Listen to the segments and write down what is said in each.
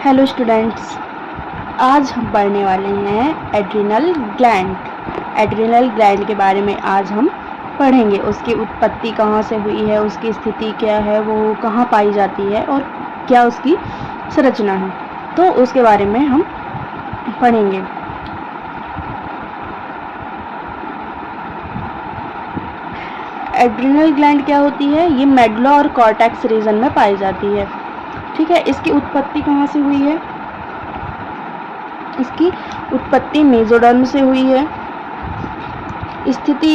Hello students, आज हम पढ़ने वाले हैं एड्रिनल ग्लैंड। एड्रिनल ग्लैंड के बारे में आज हम पढ़ेंगे। उसकी उत्पत्ति कहाँ से हुई है, उसकी स्थिति क्या है, वो कहाँ पाई जाती है और क्या उसकी संरचना है, तो उसके बारे में हम पढ़ेंगे। एड्रिनल ग्लैंड क्या होती है? ये मेडुला और कॉर्टेक्स रीजन में पाई जाती है। ठीक है, इसकी उत्पत्ति कहाँ से हुई है? इसकी उत्पत्ति मेसोडर्म से हुई है। स्थिति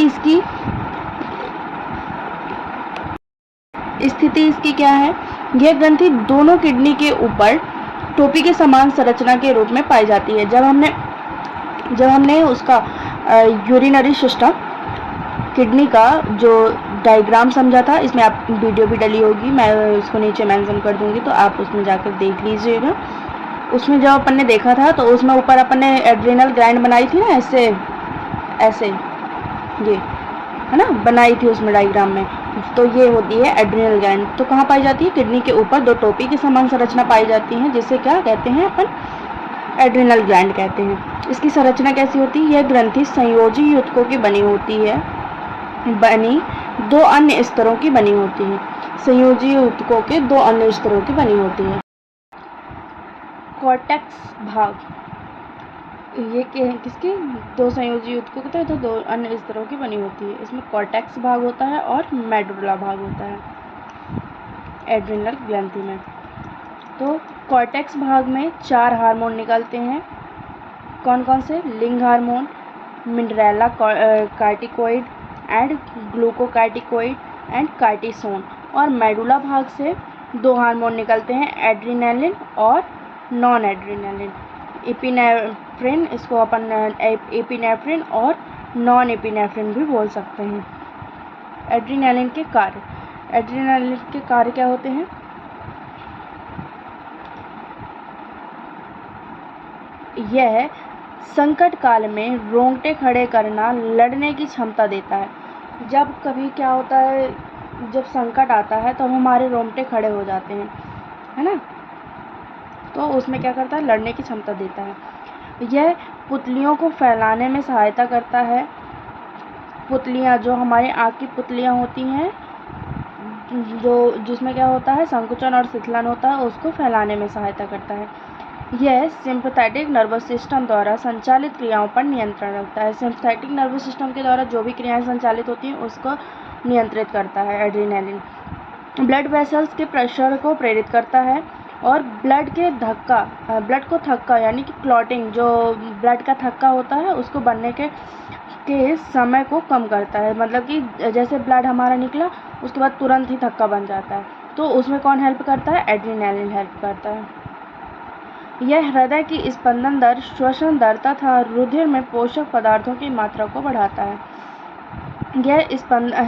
इसकी क्या है? यह ग्रंथि दोनों किडनी के ऊपर टोपी के समान संरचना के रूप में पाई जाती है। जब हमने उसका यूरिनरी सिस्टम, किडनी का जो डायग्राम समझा था, इसमें आप वीडियो भी डली होगी, मैं उसको नीचे मेंशन कर दूंगी, तो आप उसमें जाकर देख लीजिएगा। उसमें जब अपन ने देखा था तो उसमें ऊपर अपन ने एड्रिनल ग्लैंड बनाई थी ना, ऐसे ये है ना, बनाई थी उसमें डायग्राम में। तो ये होती है एड्रिनल ग्लैंड। तो कहाँ पाई जाती है? किडनी के ऊपर दो टोपी के समान संरचना पाई जाती है, जिसे क्या कहते हैं अपन? एड्रिनल ग्लैंड कहते हैं। इसकी संरचना कैसी होती है? यह ग्रंथि संयोजी ऊतकों की बनी होती है, दो अन्य स्तरों की बनी होती है। संयोजी ऊतकों के दो अन्य स्तरों की बनी होती है। कॉर्टेक्स भाग, ये किसकी? दो संयोजी ऊतकों के तो दो अन्य स्तरों की बनी होती है। इसमें कॉर्टेक्स भाग होता है और मेडुला भाग होता है एड्रिनल ग्रंथि में। तो कॉर्टेक्स भाग में 4 हार्मोन निकलते हैं। कौन कौन से? लिंग hormone, मिनरेला कार्टिकोइड and glucocorticoid and cortisone. और मेडुला भाग से 2 हार्मोन निकलते हैं, एड्रिनालिन और नॉन एड्रिनालिन। एपिनेफ्रिन, इसको अपन एपिनेफ्रिन और नॉन एपिनेफ्रिन भी बोल सकते हैं। एड्रिनालिन के कार्य क्या होते हैं? यह संकट काल में रोंगटे खड़े करना, लड़ने की क्षमता देता है। जब कभी क्या होता है, जब संकट आता है तो हमारे रोंगटे खड़े हो जाते हैं, है ना, तो उसमें क्या करता है? लड़ने की क्षमता देता है। यह पुतलियों को फैलाने में सहायता करता है। पुतलियाँ, जो हमारे आँख की पुतलियाँ होती हैं, जिसमें क्या होता है? संकुचन और शिथिलन होता है, उसको फैलाने में सहायता करता है। यह सिंपैथेटिक नर्वस सिस्टम द्वारा संचालित क्रियाओं पर नियंत्रण रखता है। सिंपैथेटिक नर्वस सिस्टम के द्वारा जो भी क्रियाएं संचालित होती हैं उसको नियंत्रित करता है एड्रिनालिन। ब्लड वेसल्स के प्रेशर को प्रेरित करता है और ब्लड को थक्का यानी कि क्लॉटिंग, जो ब्लड का थक्का होता है उसको बनने के समय को कम करता है। मतलब कि जैसे ब्लड हमारा निकला उसके बाद तुरंत ही थक्का बन जाता है, तो उसमें कौन हेल्प करता है? एड्रिनालिन हेल्प करता है। यह हृदय की स्पंदन दर, श्वसन दर तथा रुधिर में पोषक पदार्थों की मात्रा को बढ़ाता है। यह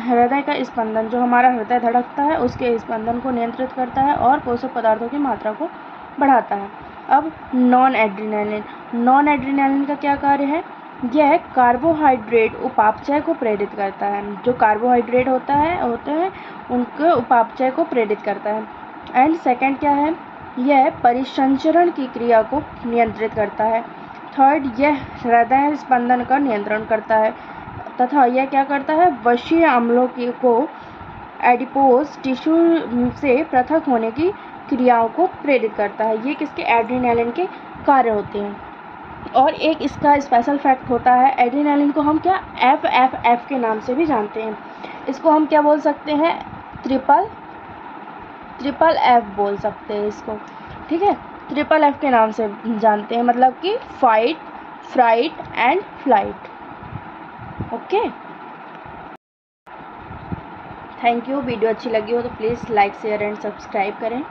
हृदय का स्पंदन, जो हमारा हृदय धड़कता है, उसके स्पंदन को नियंत्रित करता है और पोषक पदार्थों की मात्रा को बढ़ाता है। अब नॉन एड्रिनालिन का क्या कार्य है? यह कार्बोहाइड्रेट उपापचय को प्रेरित करता है। जो कार्बोहाइड्रेट होते हैं उनके उपापचय को प्रेरित करता है। एंड सेकंड क्या है? यह परिसंचरण की क्रिया को नियंत्रित करता है। थर्ड, यह हृदय स्पंदन का नियंत्रण करता है तथा यह क्या करता है? वशीय अम्लों को एडिपोज टिश्यू से पृथक होने की क्रियाओं को प्रेरित करता है। ये किसके? एड्रिनालिन के कार्य होते हैं। और एक इसका स्पेशल फैक्ट होता है, एड्रिनालिन को हम क्या FFF के नाम से भी जानते हैं। इसको हम क्या बोल सकते हैं? ट्रिपल F बोल सकते हैं इसको। ठीक है, ट्रिपल F के नाम से जानते हैं, मतलब कि fight, fright and flight. Okay, thank you. Video अच्छी लगी हो तो please like, share and subscribe करें।